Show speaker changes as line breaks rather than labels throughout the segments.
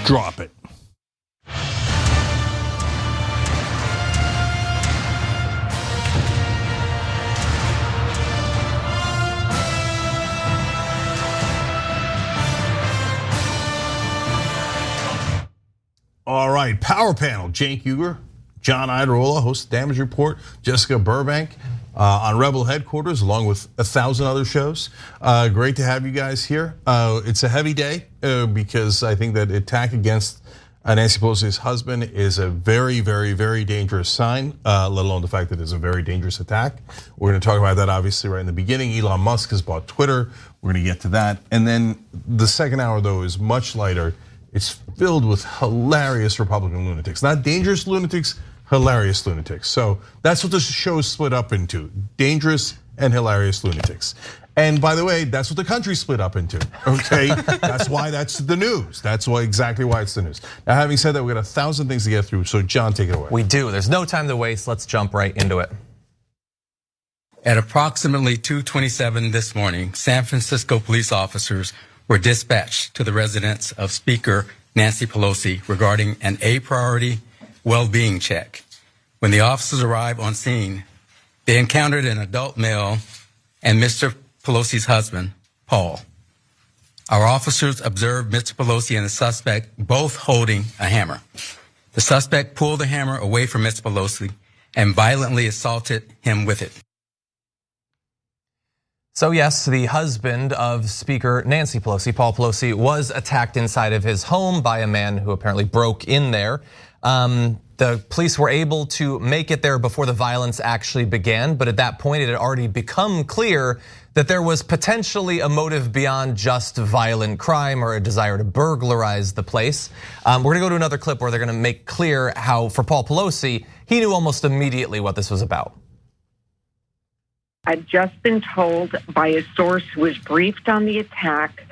Drop it. All right, Power Panel, Cenk, Uygur, John Iadarola, host of Damage Report, Jessica Burbank on Rebel Headquarters, along with 1,000 other shows. Great to have you guys here. It's a heavy day because I think that attack against Nancy Pelosi's husband is a very, very, very dangerous sign, let alone the fact that it's a very dangerous attack. We're gonna talk about that obviously right in the beginning. Elon Musk has bought Twitter. We're gonna get to that. And then the second hour though is much lighter. It's filled with hilarious Republican lunatics. Not dangerous lunatics, hilarious lunatics. So that's what this show is split up into, dangerous and hilarious lunatics. And by the way, that's what the country's split up into, okay? That's why that's the news. That's exactly why it's the news. Now, having said that, we got 1,000 things to get through, so John, take it away.
We do, there's no time to waste. Let's jump right into it.
At approximately 2:27 this morning, San Francisco police officers were dispatched to the residence of Speaker Nancy Pelosi regarding an A priority well-being check. When the officers arrived on scene, they encountered an adult male and Mr. Pelosi's husband, Paul. Our officers observed Mr. Pelosi and the suspect both holding a hammer. The suspect pulled the hammer away from Mr. Pelosi and violently assaulted him with it.
So yes, the husband of Speaker Nancy Pelosi, Paul Pelosi, was attacked inside of his home by a man who apparently broke in there. The police were able to make it there before the violence actually began, but at that point it had already become clear that there was potentially a motive beyond just violent crime or a desire to burglarize the place. We're gonna go to another clip where they're gonna make clear how, for Paul Pelosi, he knew almost immediately what this was about.
I've just been told by a source who was briefed on the attack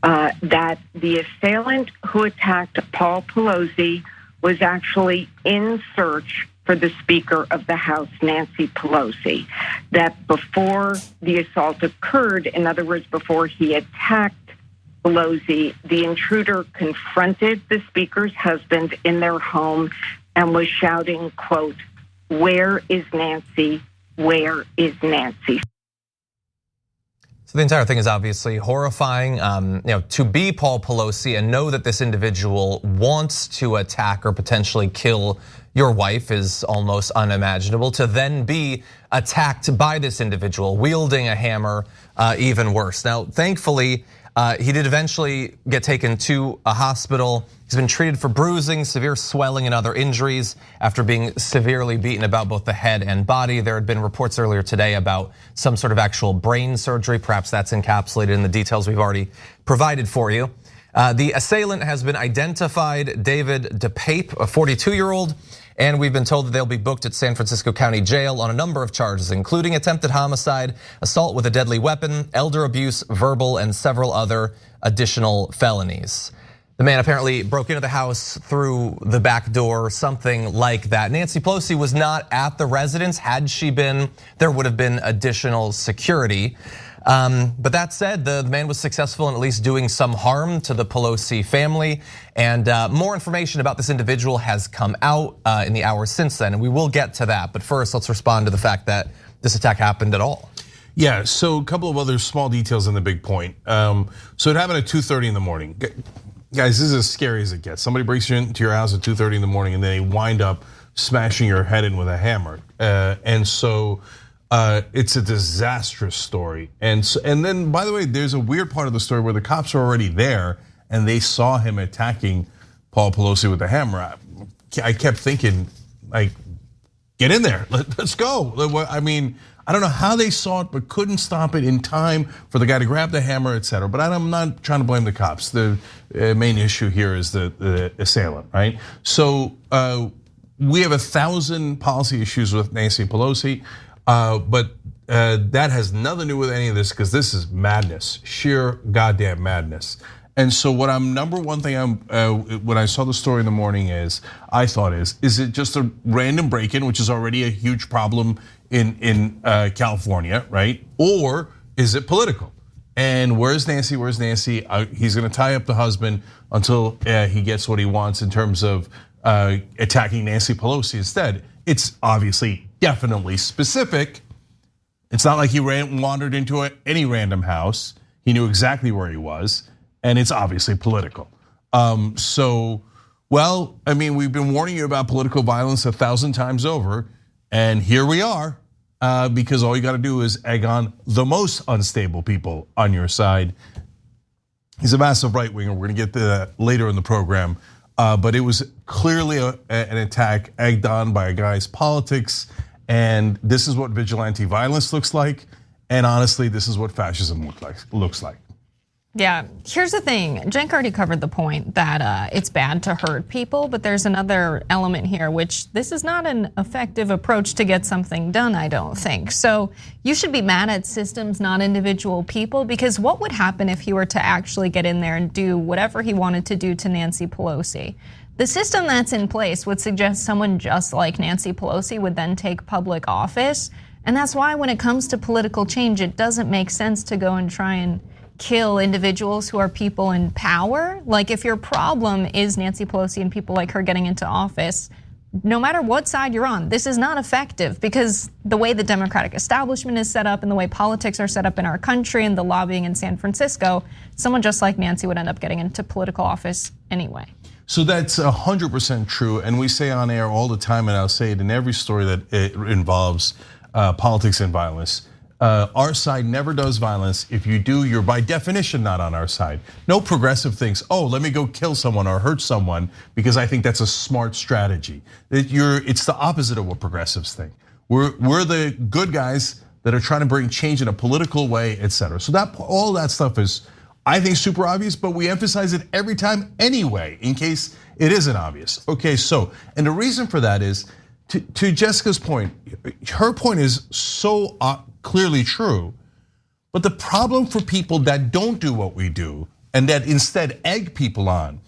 that the assailant who attacked Paul Pelosi was actually in search for the Speaker of the House, Nancy Pelosi. That before the assault occurred, in other words, before he attacked Pelosi, the intruder confronted the Speaker's husband in their home and was shouting, quote, "Where is Nancy? Where is Nancy?"
So the entire thing is obviously horrifying. To be Paul Pelosi and know that this individual wants to attack or potentially kill your wife is almost unimaginable. To then be attacked by this individual wielding a hammer, even worse. Now, thankfully, he did eventually get taken to a hospital. He's been treated for bruising, severe swelling, and other injuries after being severely beaten about both the head and body. There had been reports earlier today about some sort of actual brain surgery. Perhaps that's encapsulated in the details we've already provided for you. The assailant has been identified, David DePape, a 42-year-old. And we've been told that they'll be booked at San Francisco County Jail on a number of charges, including attempted homicide, assault with a deadly weapon, elder abuse, verbal, and several other additional felonies. The man apparently broke into the house through the back door, something like that. Nancy Pelosi was not at the residence. Had she been, there would have been additional security. But that said, the man was successful in at least doing some harm to the Pelosi family. And more information about this individual has come out in the hours since then, and we will get to that. But first, let's respond to the fact that this attack happened at all.
Yeah, so a couple of other small details in the big point. So it happened at 2:30 in the morning. Guys, this is as scary as it gets. Somebody breaks into your house at 2:30 in the morning and they wind up smashing your head in with a hammer. And so it's a disastrous story. And then, by the way, there's a weird part of the story where the cops are already there and they saw him attacking Paul Pelosi with a hammer. I kept thinking, like, get in there, let's go. I mean, I don't know how they saw it, but couldn't stop it in time for the guy to grab the hammer, etc. But I'm not trying to blame the cops. The main issue here is the assailant, right? So we have 1,000 policy issues with Nancy Pelosi. But that has nothing to do with any of this because this is madness, sheer goddamn madness. And so what number one thing when I saw the story in the morning is it just a random break-in, which is already a huge problem in California, right? Or is it political? And where's Nancy? Where's Nancy? He's going to tie up the husband until he gets what he wants in terms of attacking Nancy Pelosi instead. It's obviously definitely specific. It's not like he wandered into any random house. He knew exactly where he was, and it's obviously political. Well, I mean, we've been warning you about political violence 1,000 times over, and here we are, because all you got to do is egg on the most unstable people on your side. He's a massive right winger. We're going to get to that later in the program, but it was clearly an attack egged on by a guy's politics, and this is what vigilante violence looks like, and honestly, this is what fascism looks like.
Yeah, here's the thing. Cenk already covered the point that it's bad to hurt people, but there's another element here, which this is not an effective approach to get something done, I don't think. So you should be mad at systems, not individual people, because what would happen if he were to actually get in there and do whatever he wanted to do to Nancy Pelosi? The system that's in place would suggest someone just like Nancy Pelosi would then take public office. And that's why when it comes to political change, it doesn't make sense to go and try and kill individuals who are people in power. Like if your problem is Nancy Pelosi and people like her getting into office, no matter what side you're on, this is not effective because the way the Democratic establishment is set up and the way politics are set up in our country and the lobbying in San Francisco, someone just like Nancy would end up getting into political office anyway.
So that's 100% true, and we say on air all the time, and I'll say it in every story that it involves politics and violence. Our side never does violence. If you do, you're by definition not on our side. No progressive thinks, oh, let me go kill someone or hurt someone because I think that's a smart strategy. It's the opposite of what progressives think. We're the good guys that are trying to bring change in a political way, et cetera. So all that stuff is, I think, super obvious, but we emphasize it every time anyway, in case it isn't obvious. Okay, so, and the reason for that is, to Jessica's point, her point is so clearly true, but the problem for people that don't do what we do and that instead egg people on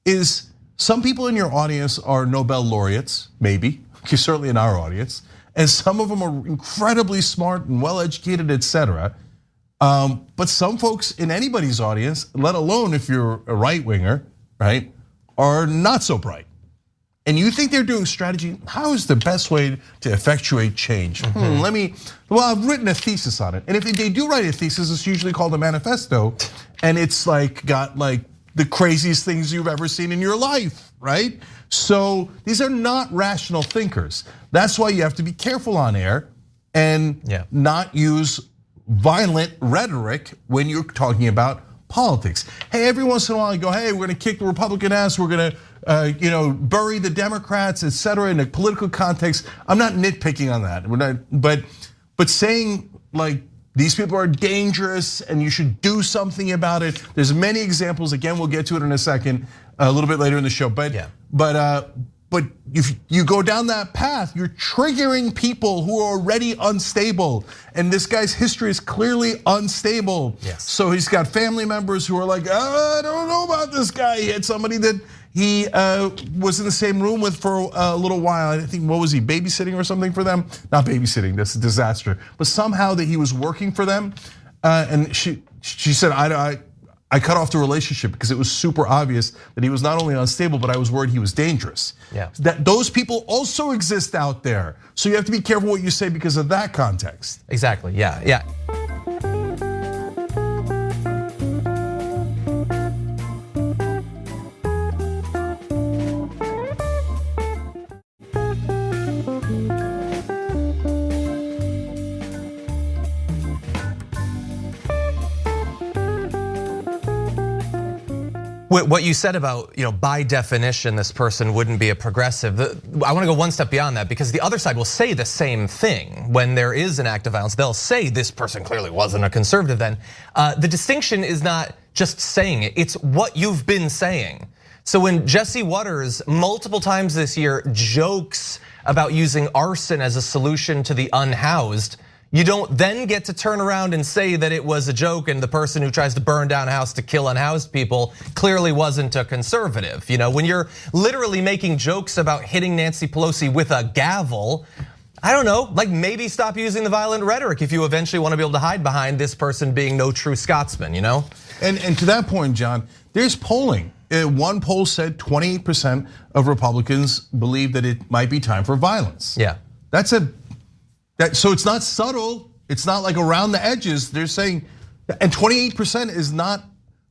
is some people in your audience are Nobel laureates, maybe, certainly in our audience, and some of them are incredibly smart and well-educated, et cetera. But some folks in anybody's audience, let alone if you're a right winger, right, are not so bright. And you think they're doing strategy, how is the best way to effectuate change? I've written a thesis on it. And if they do write a thesis, it's usually called a manifesto. And it's got the craziest things you've ever seen in your life, right? So these are not rational thinkers. That's why you have to be careful on air and not use violent rhetoric when you're talking about politics. Hey, every once in a while I go, hey, we're gonna kick the Republican ass, we're gonna bury the Democrats, et cetera, in a political context. I'm not nitpicking on that. But saying these people are dangerous and you should do something about it. There's many examples. Again, we'll get to it in a second, a little bit later in the show. But if you go down that path, you're triggering people who are already unstable. And this guy's history is clearly unstable.
Yes.
So he's got family members who are like, I don't know about this guy. He had somebody that he was in the same room with for a little while. I think, what was he, babysitting or something for them? Not babysitting, that's a disaster. But somehow that he was working for them. And she said, I cut off the relationship because it was super obvious that he was not only unstable, but I was worried he was dangerous.
Yeah.
That those people also exist out there. So you have to be careful what you say because of that context.
Exactly, yeah. What you said about, by definition, this person wouldn't be a progressive. I want to go one step beyond that because the other side will say the same thing when there is an act of violence. They'll say this person clearly wasn't a conservative then. The distinction is not just saying it, it's what you've been saying. So when Jesse Waters multiple times this year jokes about using arson as a solution to the unhoused, you don't then get to turn around and say that it was a joke and the person who tries to burn down a house to kill unhoused people clearly wasn't a conservative. When you're literally making jokes about hitting Nancy Pelosi with a gavel, I don't know, like maybe stop using the violent rhetoric if you eventually want to be able to hide behind this person being no true Scotsman, you know?
And to that point, John, there's polling. One poll said 28% of Republicans believe that it might be time for violence.
Yeah.
So it's not subtle. It's not like around the edges. They're saying, and 28% is not,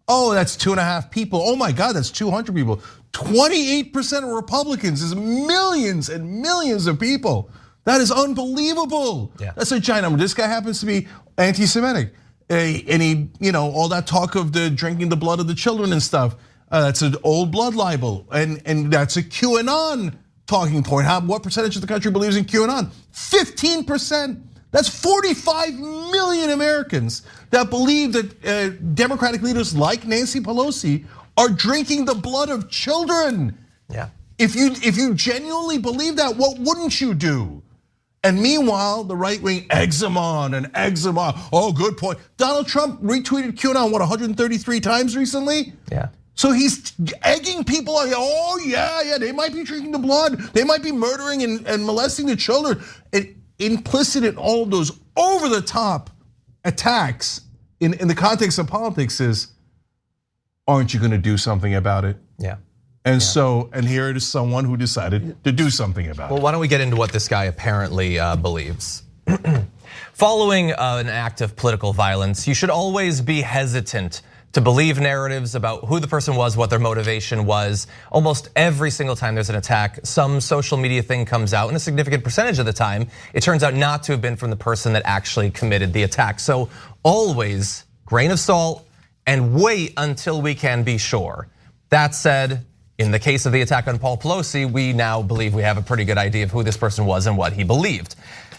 oh, that's 2.5 people. Oh my God, that's 200 people. 28% of Republicans is millions and millions of people. That is unbelievable.
Yeah.
That's a giant number. This guy happens to be anti-Semitic. And he, all that talk of the drinking the blood of the children and stuff, that's an old blood libel. And that's a QAnon talking point. What percentage of the country believes in QAnon? 15%. That's 45 million Americans that believe that Democratic leaders like Nancy Pelosi are drinking the blood of children.
Yeah.
If you genuinely believe that, what wouldn't you do? And meanwhile, the right wing eggs him on and eggs him on. Oh, good point. Donald Trump retweeted QAnon, 133 times recently?
Yeah.
So he's egging people on. Oh, yeah, they might be drinking the blood. They might be murdering and molesting the children. Implicit in all of those over the top attacks in the context of politics is, aren't you gonna do something about it?
Yeah.
And here it is someone who decided to do something about it.
Well, why don't we get into what this guy apparently believes? Following an act of political violence, you should always be hesitant to believe narratives about who the person was, what their motivation was. Almost every single time there's an attack, some social media thing comes out, and a significant percentage of the time, it turns out not to have been from the person that actually committed the attack. So always grain of salt and wait until we can be sure. That said, in the case of the attack on Paul Pelosi, we now believe we have a pretty good idea of who this person was and what he believed.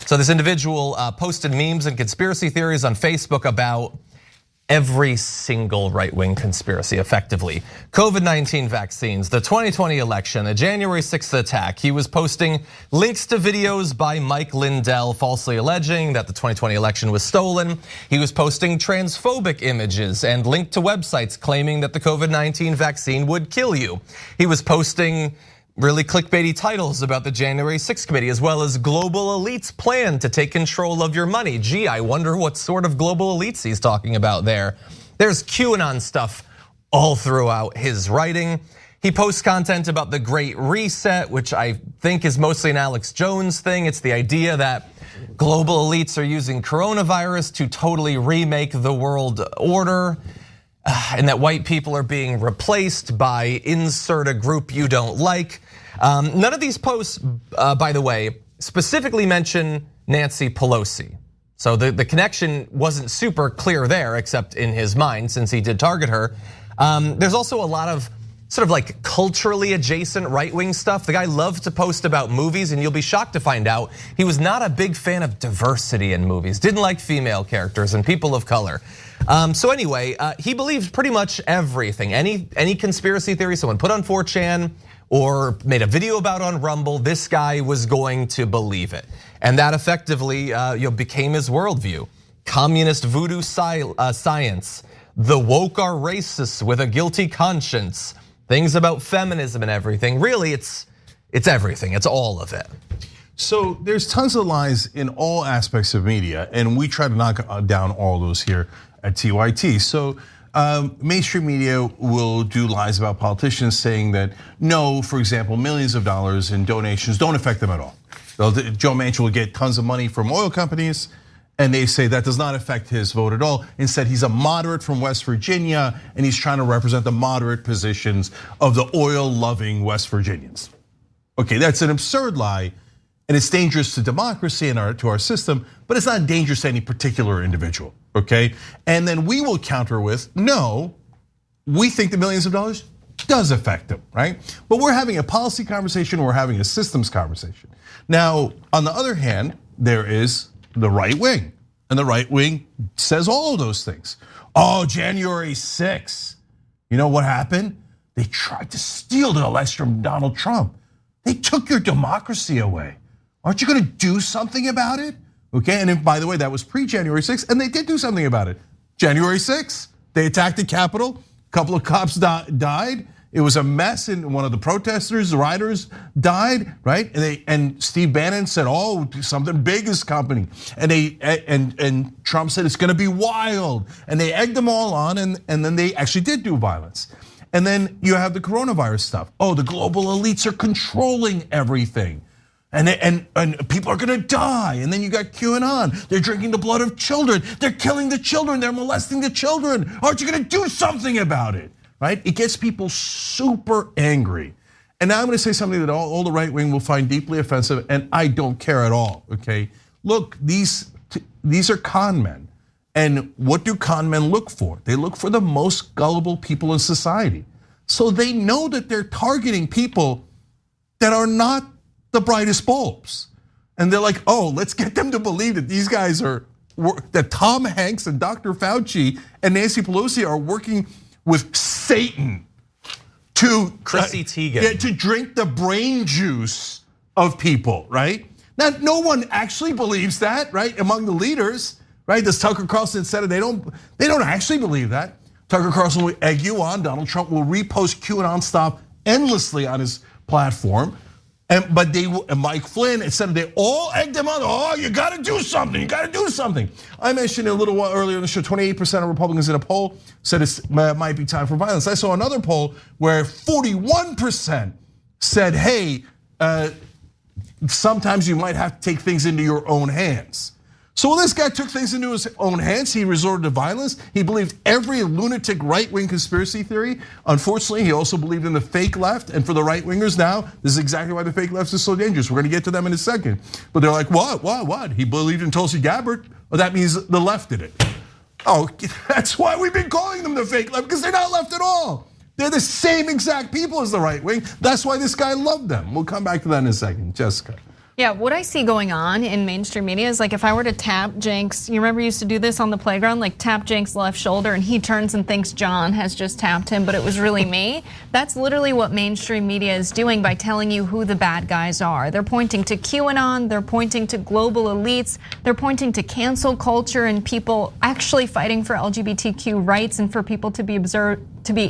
So this individual posted memes and conspiracy theories on Facebook about every single right-wing conspiracy, effectively. COVID-19 vaccines, the 2020 election, the January 6th attack. He was posting links to videos by Mike Lindell falsely alleging that the 2020 election was stolen. He was posting transphobic images and linked to websites claiming that the COVID-19 vaccine would kill you. He was posting really clickbaity titles about the January 6th committee, as well as global elites' plan to take control of your money. Gee, I wonder what sort of global elites he's talking about there. There's QAnon stuff all throughout his writing. He posts content about the Great Reset, which I think is mostly an Alex Jones thing. It's the idea that global elites are using coronavirus to totally remake the world order. And that white people are being replaced by insert a group you don't like. None of these posts, by the way, specifically mention Nancy Pelosi. So the connection wasn't super clear there, except in his mind, since he did target her. There's also a lot of sort of like culturally adjacent right-wing stuff. The guy loved to post about movies, and you'll be shocked to find out he was not a big fan of diversity in movies. Didn't like female characters and people of color. So anyway, he believed pretty much everything. Any conspiracy theory someone put on 4chan or made a video about on Rumble, this guy was going to believe it. And that effectively became his worldview. Communist voodoo science, the woke are racists with a guilty conscience, things about feminism and everything. Really, it's everything, it's all of it.
So there's tons of lies in all aspects of media, and we try to knock down all those here at TYT. So mainstream media will do lies about politicians saying that no, for example, millions of dollars in donations don't affect them at all. Joe Manchin will get tons of money from oil companies, and they say that does not affect his vote at all. Instead, he's a moderate from West Virginia, and he's trying to represent the moderate positions of the oil-loving West Virginians. Okay, that's an absurd lie. And it's dangerous to democracy and to our system, but it's not dangerous to any particular individual, okay? And then we will counter with, no, we think the millions of dollars does affect them, right? But we're having a policy conversation, we're having a systems conversation. Now, on the other hand, there is the right wing, and the right wing says all of those things. Oh, January 6th, you know what happened? They tried to steal the election from Donald Trump. They took your democracy away. Aren't you gonna do something about it? Okay, and by the way, that was pre-January 6th, and they did do something about it. January 6th, they attacked the Capitol, a couple of cops died. It was a mess, and one of the protesters, the riders, died, right? And Steve Bannon said, "Oh, something big is coming," and Trump said it's going to be wild, and they egged them all on, and then they actually did do violence. And then you have the coronavirus stuff. Oh, the global elites are controlling everything. And people are gonna die. And then you got QAnon. They're drinking the blood of children. They're killing the children. They're molesting the children. Aren't you gonna do something about it? Right? It gets people super angry. And now I'm gonna say something that all the right wing will find deeply offensive, and I don't care at all, okay? Look, these are con men. And what do con men look for? They look for the most gullible people in society. So they know that they're targeting people that are not the brightest bulbs. And they're like, oh, let's get them to believe that these guys that Tom Hanks and Dr. Fauci and Nancy Pelosi are working with Satan to
Chrissy Teigen.
To drink the brain juice of people, right? Now, no one actually believes that, right? Among the leaders, right? This Tucker Carlson said it, they don't actually believe that. Tucker Carlson will egg you on. Donald Trump will repost QAnon stuff endlessly on his platform. But Mike Flynn, etc. They all egged him on. Oh, you got to do something. You got to do something. I mentioned a little while earlier in the show, 28% of Republicans in a poll said it might be time for violence. I saw another poll where 41% said, hey, sometimes you might have to take things into your own hands. So when this guy took things into his own hands, he resorted to violence. He believed every lunatic right-wing conspiracy theory. Unfortunately, he also believed in the fake left. And for the right-wingers now, this is exactly why the fake left is so dangerous. We're gonna get to them in a second. But they're like, what? He believed in Tulsi Gabbard? Well, that means the left did it. Oh, that's why we've been calling them the fake left, because they're not left at all. They're the same exact people as the right wing. That's why this guy loved them. We'll come back to that in a second. Jessica.
Yeah, what I see going on in mainstream media is like if I were to tap Cenk's, you remember you used to do this on the playground, like tap Cenk's left shoulder and he turns and thinks John has just tapped him, but it was really me. That's literally what mainstream media is doing by telling you who the bad guys are. They're pointing to QAnon, they're pointing to global elites, they're pointing to cancel culture and people actually fighting for LGBTQ rights and for people to be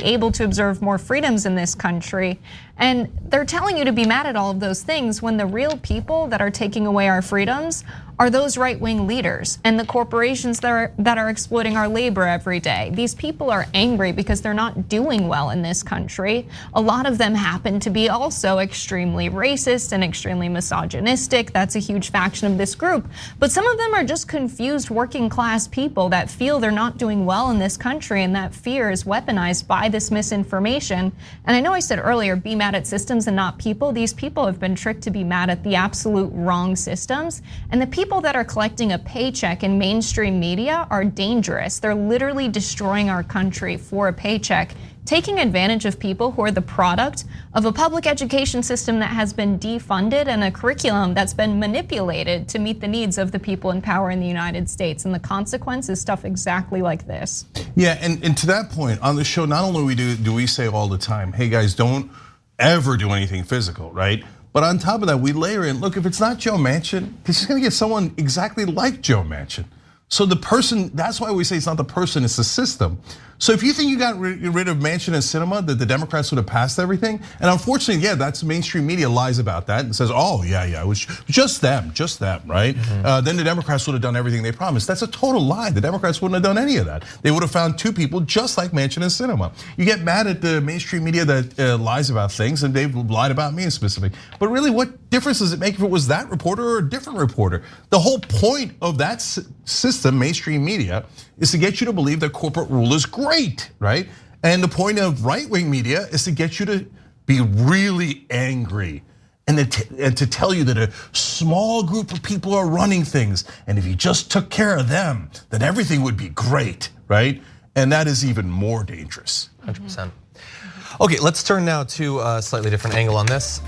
able to observe more freedoms in this country. And they're telling you to be mad at all of those things when the real people that are taking away our freedoms are those right-wing leaders and the corporations that are exploiting our labor every day. These people are angry because they're not doing well in this country. A lot of them happen to be also extremely racist and extremely misogynistic. That's a huge faction of this group. But some of them are just confused working class people that feel they're not doing well in this country, and that fear is weaponized by this misinformation. And I know I said earlier, be mad at systems and not people. These people have been tricked to be mad at the absolute wrong systems. And the people that are collecting a paycheck in mainstream media are dangerous. They're literally destroying our country for a paycheck, taking advantage of people who are the product of a public education system that has been defunded and a curriculum that's been manipulated to meet the needs of the people in power in the United States. And the consequence is stuff exactly like this.
Yeah, and to that point, on the show, not only do we say all the time, hey guys, don't ever do anything physical, right? But on top of that, we layer in, look, if it's not Joe Manchin, he's just gonna get someone exactly like Joe Manchin. So the person, that's why we say it's not the person, it's the system. So if you think you got rid of Manchin and Sinema, that the Democrats would have passed everything, and unfortunately, yeah, that's mainstream media lies about that and says, oh, yeah, it was just them, right? Then the Democrats would have done everything they promised. That's a total lie. The Democrats wouldn't have done any of that. They would have found two people just like Manchin and Sinema. You get mad at the mainstream media that lies about things, and they've lied about me in specific. But really, what difference does it make if it was that reporter or a different reporter? The whole point of that system, mainstream media, is to get you to believe that corporate rule is great, right? And the point of right-wing media is to get you to be really angry and to tell you that a small group of people are running things, and if you just took care of them, then everything would be great, right? And that is even more dangerous.
100%. Okay, let's turn now to a slightly different angle on this.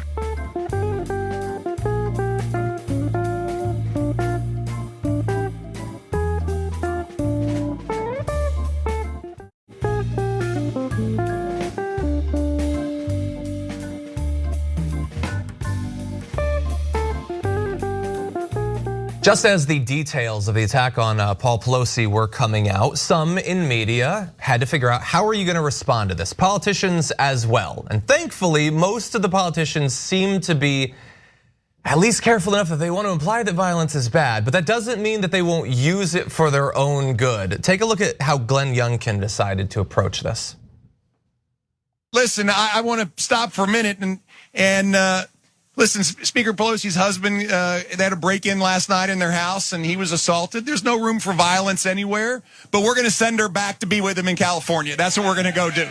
Just as the details of the attack on Paul Pelosi were coming out, some in media had to figure out how are you going to respond to this? Politicians as well. And thankfully, most of the politicians seem to be at least careful enough that they want to imply that violence is bad, but that doesn't mean that they won't use it for their own good. Take a look at how Glenn Youngkin decided to approach this.
Listen, I want to stop for a minute and listen, Speaker Pelosi's husband, they had a break-in last night in their house and he was assaulted. There's no room for violence anywhere, but we're going to send her back to be with him in California. That's what we're going to go do.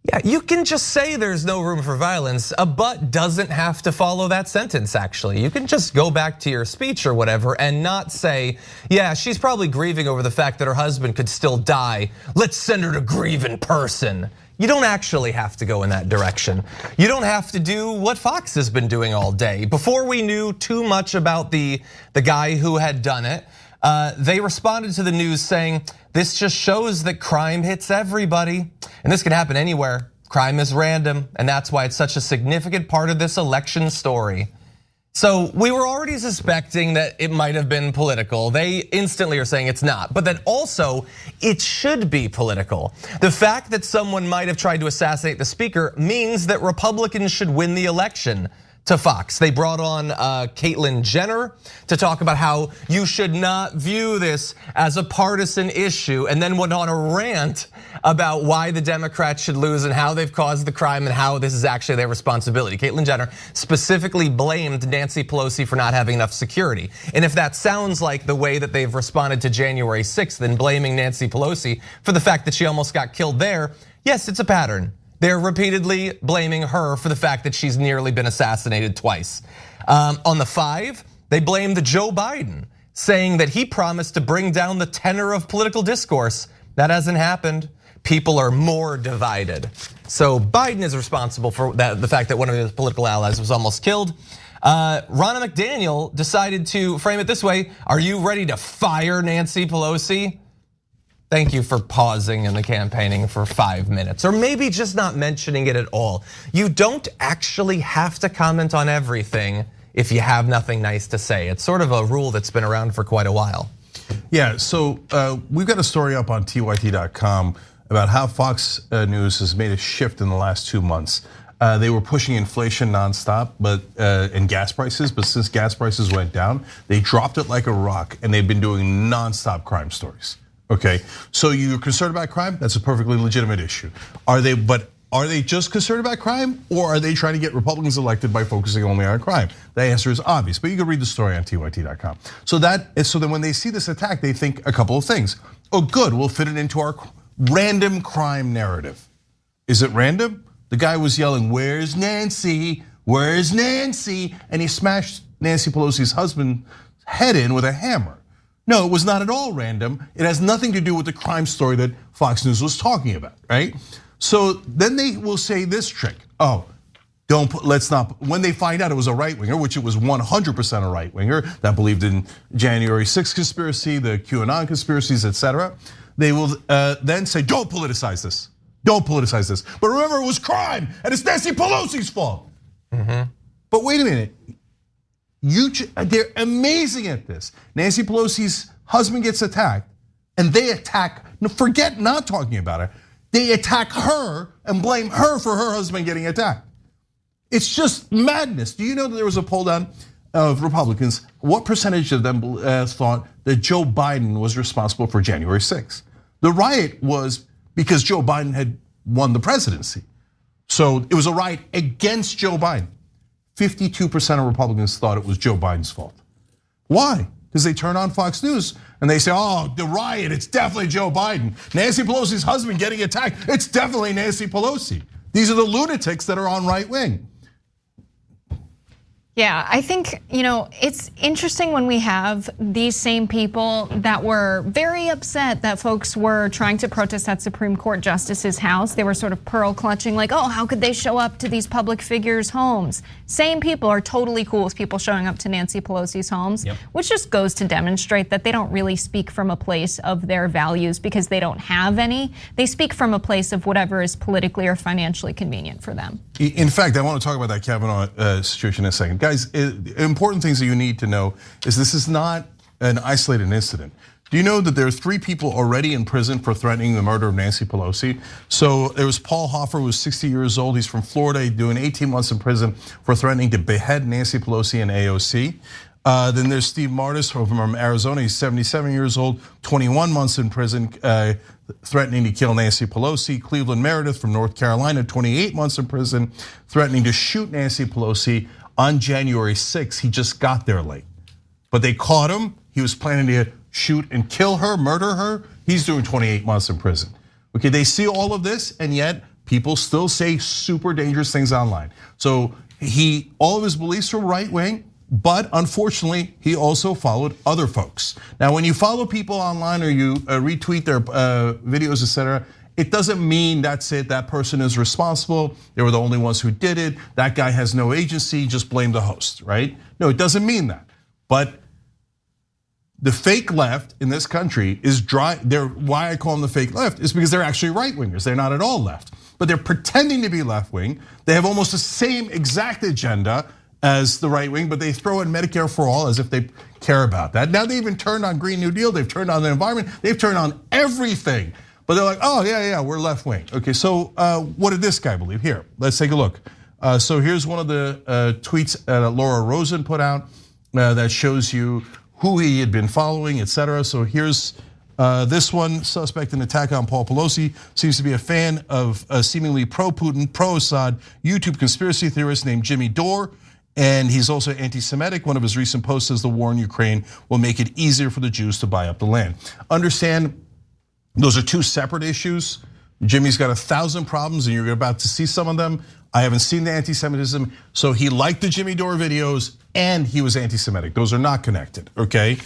Yeah, you can just say there's no room for violence. A but doesn't have to follow that sentence, actually. You can just go back to your speech or whatever and not say, yeah, she's probably grieving over the fact that her husband could still die. Let's send her to grieve in person. You don't actually have to go in that direction. You don't have to do what Fox has been doing all day. Before we knew too much about the guy who had done it, they responded to the news saying, this just shows that crime hits everybody. And this can happen anywhere. Crime is random, and that's why it's such a significant part of this election story. So we were already suspecting that it might have been political. They instantly are saying it's not, but then also it should be political. The fact that someone might have tried to assassinate the speaker means that Republicans should win the election. To Fox, they brought on Caitlyn Jenner to talk about how you should not view this as a partisan issue, and then went on a rant about why the Democrats should lose and how they've caused the crime and how this is actually their responsibility. Caitlyn Jenner specifically blamed Nancy Pelosi for not having enough security. And if that sounds like the way that they've responded to January 6th and blaming Nancy Pelosi for the fact that she almost got killed there, yes, it's a pattern. They're repeatedly blaming her for the fact that she's nearly been assassinated twice. On the 5, they blamed Joe Biden, saying that he promised to bring down the tenor of political discourse. That hasn't happened. People are more divided. So Biden is responsible for the fact that one of his political allies was almost killed. Ronna McDaniel decided to frame it this way: are you ready to fire Nancy Pelosi? Thank you for pausing in the campaigning for 5 minutes, or maybe just not mentioning it at all. You don't actually have to comment on everything if you have nothing nice to say. It's sort of a rule that's been around for quite a while.
Yeah, so we've got a story up on tyt.com about how Fox News has made a shift in the last 2 months. They were pushing inflation nonstop, and gas prices, but since gas prices went down, they dropped it like a rock, and they've been doing nonstop crime stories. Okay, so you're concerned about crime? That's a perfectly legitimate issue. Are they just concerned about crime, or are they trying to get Republicans elected by focusing only on crime? The answer is obvious, but you can read the story on tyt.com. So then when they see this attack, they think a couple of things. Oh, good, we'll fit it into our random crime narrative. Is it random? The guy was yelling, "Where's Nancy? Where's Nancy?" And he smashed Nancy Pelosi's husband's head in with a hammer. No, it was not at all random. It has nothing to do with the crime story that Fox News was talking about, right? So then they will say this trick. Oh, let's not, when they find out it was a right winger, which it was 100% a right winger that believed in January 6th conspiracy, the QAnon conspiracies, etc. They will then say, don't politicize this. Don't politicize this. But remember, it was crime and it's Nancy Pelosi's fault. But wait a minute. They're amazing at this. Nancy Pelosi's husband gets attacked, and they attack, forget not talking about her, they attack her and blame her for her husband getting attacked. It's just madness. Do you know that there was a poll down of Republicans? What percentage of them thought that Joe Biden was responsible for January 6th? The riot was because Joe Biden had won the presidency. So it was a riot against Joe Biden. 52% of Republicans thought it was Joe Biden's fault. Why? Because they turn on Fox News and they say, oh, the riot, it's definitely Joe Biden. Nancy Pelosi's husband getting attacked, it's definitely Nancy Pelosi. These are the lunatics that are on right wing.
Yeah, I think, it's interesting when we have these same people that were very upset that folks were trying to protest at Supreme Court Justice's house. They were sort of pearl clutching, like, oh, how could they show up to these public figures' homes? Same people are totally cool with people showing up to Nancy Pelosi's homes, which just goes to demonstrate that they don't really speak from a place of their values because they don't have any. They speak from a place of whatever is politically or financially convenient for them.
In fact, I want to talk about that Kavanaugh situation in a second. guys, important things that you need to know is this is not an isolated incident. Do you know that there are 3 people already in prison for threatening the murder of Nancy Pelosi? So there was Paul Hoffer, who was 60 years old. He's from Florida. He's doing 18 months in prison for threatening to behead Nancy Pelosi and AOC. Then there's Steve Martis from Arizona. He's 77 years old, 21 months in prison, threatening to kill Nancy Pelosi. Cleveland Meredith from North Carolina, 28 months in prison, threatening to shoot Nancy Pelosi on January 6th. He just got there late. But they caught him. He was planning to shoot and kill her, murder her. He's doing 28 months in prison. Okay, they see all of this, and yet people still say super dangerous things online. So all of his beliefs are right wing, but unfortunately, he also followed other folks. Now, when you follow people online or you retweet their videos, etc., it doesn't mean that's it, that person is responsible. They were the only ones who did it. That guy has no agency, just blame the host, right? No, it doesn't mean that. But the fake left in this country is why I call them the fake left is because they're actually right wingers. They're not at all left, but they're pretending to be left wing. They have almost the same exact agenda as the right wing, but they throw in Medicare for all as if they care about that. Now they even turned on Green New Deal. They've turned on the environment. They've turned on everything, but they're like, oh yeah, we're left wing. Okay, so what did this guy believe? Here, let's take a look. So here's one of the tweets that Laura Rosen put out that shows you who he had been following, etc. So here's this one: suspect in attack on Paul Pelosi seems to be a fan of a seemingly pro-Putin, pro-Assad YouTube conspiracy theorist named Jimmy Dore, and he's also anti-Semitic. One of his recent posts says the war in Ukraine will make it easier for the Jews to buy up the land. Understand, those are 2 separate issues. Jimmy's got 1,000 problems, and you're about to see some of them. I haven't seen the anti-Semitism, so he liked the Jimmy Dore videos, and he was anti-Semitic. Those are not connected, okay?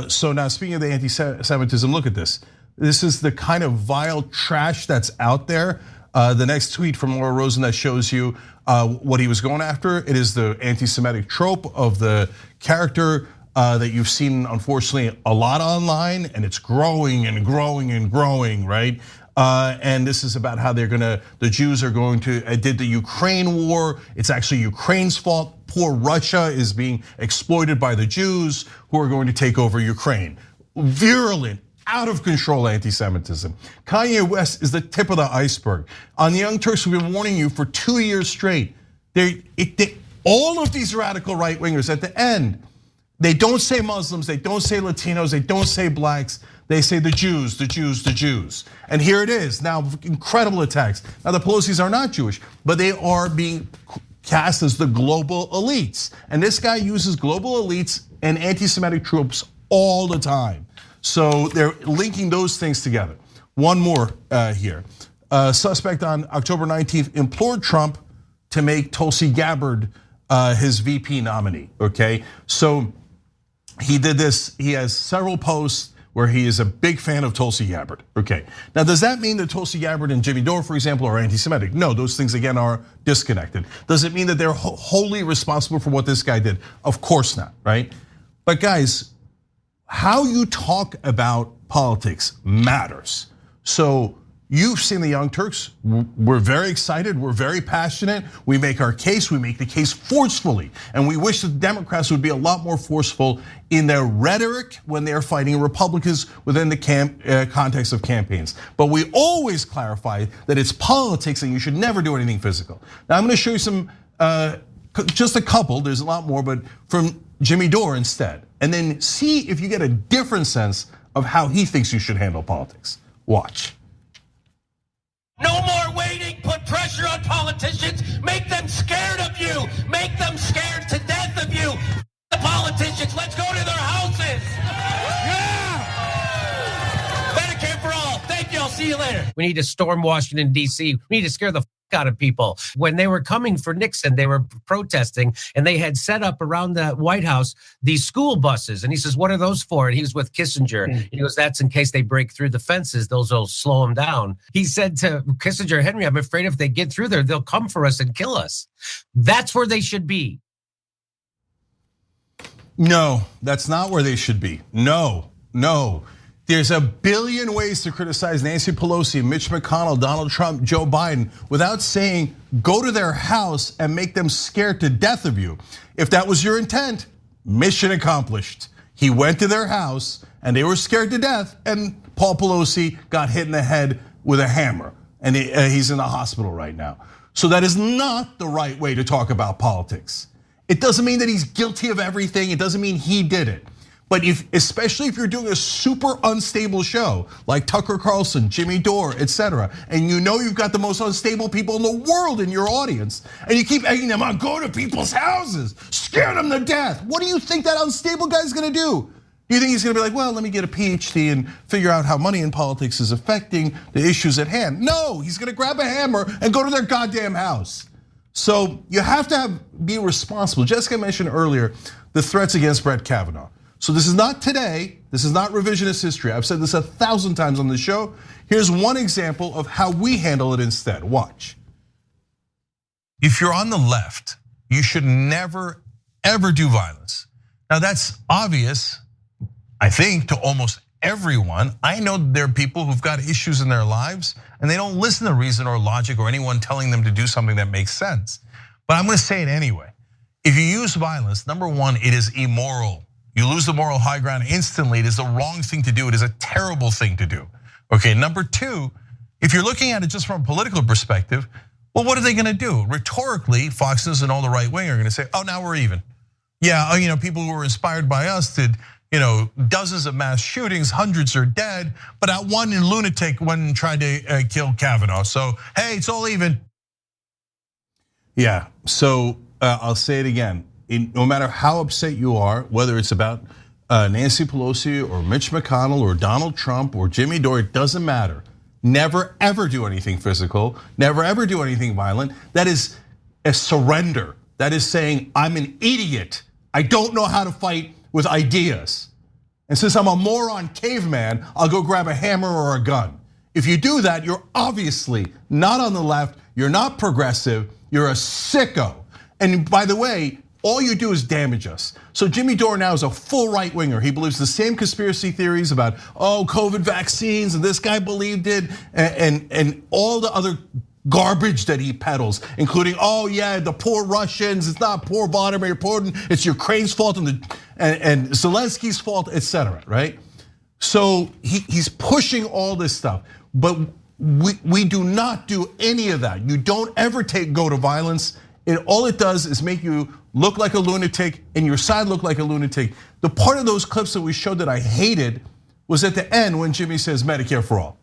So now speaking of the anti-Semitism, look at this. This is the kind of vile trash that's out there. The next tweet from Laura Rosen that shows you what he was going after. It is the anti-Semitic trope of the character that you've seen, unfortunately, a lot online, and it's growing and growing and growing, right? And this is about how the Jews are going to, did the Ukraine war. It's actually Ukraine's fault. Poor Russia is being exploited by the Jews who are going to take over Ukraine. Virulent, out of control anti-Semitism. Kanye West is the tip of the iceberg. On the Young Turks, we've been warning you for 2 years straight. All of these radical right wingers at the end, they don't say Muslims, they don't say Latinos, they don't say blacks. They say the Jews, the Jews, the Jews. And here it is, now incredible attacks. Now the Pelosi's are not Jewish, but they are being cast as the global elites. And this guy uses global elites and anti-Semitic tropes all the time. So they're linking those things together. One more here. Suspect on October 19th implored Trump to make Tulsi Gabbard his VP nominee, okay? So he did this, he has several posts where he is a big fan of Tulsi Gabbard. Okay, now does that mean that Tulsi Gabbard and Jimmy Dore, for example, are anti-Semitic? No, those things again are disconnected. Does it mean that they're wholly responsible for what this guy did? Of course not, right? But guys, how you talk about politics matters. So you've seen the Young Turks. We're very excited. We're very passionate. We make our case. We make the case forcefully. And we wish the Democrats would be a lot more forceful in their rhetoric when they're fighting Republicans within the context of campaigns. But we always clarify that it's politics and you should never do anything physical. Now I'm gonna show you some, just a couple, there's a lot more, but from Jimmy Dore instead. And then see if you get a different sense of how he thinks you should handle politics. Watch.
No more waiting, put pressure on politicians, make them scared of you, make them scared to death of you. The politicians, let's go to their houses. Yeah! Medicare for all, thank you, I'll see you later.
We need to storm Washington, D.C. We need to scare the out of people. When they were coming for Nixon, they were protesting and they had set up around the White House these school buses. And he says, what are those for? And he was with Kissinger. And he goes, that's in case they break through the fences. Those will slow them down. He said to Kissinger, Henry, I'm afraid if they get through there, they'll come for us and kill us. That's where they should be.
No, that's not where they should be. No. There's a billion ways to criticize Nancy Pelosi, Mitch McConnell, Donald Trump, Joe Biden without saying go to their house and make them scared to death of you. If that was your intent, mission accomplished. He went to their house and they were scared to death, and Paul Pelosi got hit in the head with a hammer, and he's in the hospital right now. So that is not the right way to talk about politics. It doesn't mean that he's guilty of everything. It doesn't mean he did it. But especially if you're doing a super unstable show like Tucker Carlson, Jimmy Dore, etc., and you know you've got the most unstable people in the world in your audience, and you keep egging them on, go to people's houses, scare them to death. What do you think that unstable guy's gonna do? Do you think he's gonna be like, well, let me get a PhD and figure out how money in politics is affecting the issues at hand? No, he's gonna grab a hammer and go to their goddamn house. So you have to be responsible. Jessica mentioned earlier the threats against Brett Kavanaugh. So this is not today, this is not revisionist history. I've said this 1,000 times on the show. Here's one example of how we handle it instead. Watch. If you're on the left, you should never, ever do violence. Now that's obvious, I think, to almost everyone. I know there are people who've got issues in their lives and they don't listen to reason or logic or anyone telling them to do something that makes sense. But I'm gonna say it anyway. If you use violence, number one, it is immoral. You lose the moral high ground instantly. It is the wrong thing to do. It is a terrible thing to do. Okay, number two, if you're looking at it just from a political perspective, well, what are they gonna do? Rhetorically, Fox News and all the right wing are gonna say, oh, now we're even. Yeah, people who were inspired by us did, dozens of mass shootings, hundreds are dead, but that one lunatic went and tried to kill Kavanaugh. So, hey, it's all even. Yeah, so I'll say it again. No matter how upset you are, whether it's about Nancy Pelosi or Mitch McConnell or Donald Trump or Jimmy Dore, it doesn't matter. Never ever do anything physical, never ever do anything violent. That is a surrender. That is saying, I'm an idiot. I don't know how to fight with ideas. And since I'm a moron caveman, I'll go grab a hammer or a gun. If you do that, you're obviously not on the left, you're not progressive, you're a sicko. And by the way, all you do is damage us. So Jimmy Dore now is a full right winger. He believes the same conspiracy theories about, COVID vaccines, and this guy believed it, and all the other garbage that he peddles, including, the poor Russians, it's not poor Vladimir Putin, it's Ukraine's fault and Zelensky's fault, etc. Right? So he's pushing all this stuff, but we do not do any of that. You don't ever go to violence. All it does is make you look like a lunatic and your side look like a lunatic. The part of those clips that we showed that I hated was at the end when Jimmy says Medicare for all.